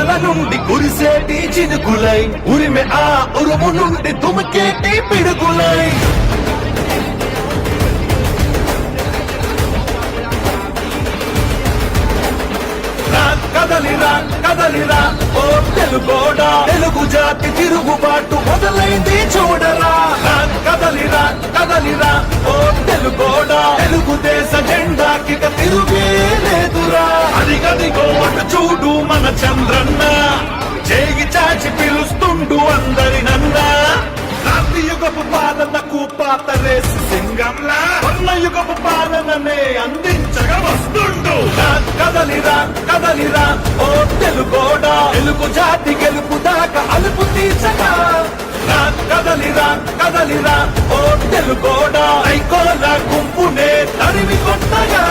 కొండల నుండి కురిసేటి చినుకులై ఉరిమె ఆ ఉరుము నుండి తుమికేటి పిడుగులై కదలిరా కదలిరా ఓ తెలుగోడా తెలుగు జాతి తిరుగుబాటు మొదలైంది చూడరా కదలిరా కదలిరా ఓ తెలుగోడా తెలుగుదేశ జెండాకి తిరుగే లేదురా అదిగదిగో అటు చూడు మన చంద్రన్న చేయి చాచి పిలుస్తుండు అందరినన్నా యుగపు పాలనకు పాతరేసి సింగంలా కొన్న యుగపు పాలననే అందించగా వస్తుండు కదలిరా కదలిరా ఓ తెలుగోడా తెలుగు జాతి గెలుపు దాకా అలుపు తీర్చగా కదలిరా కదలిరా ఓ తెలుగోడా ఐకోల గుంపునే తరిమి కొట్టగా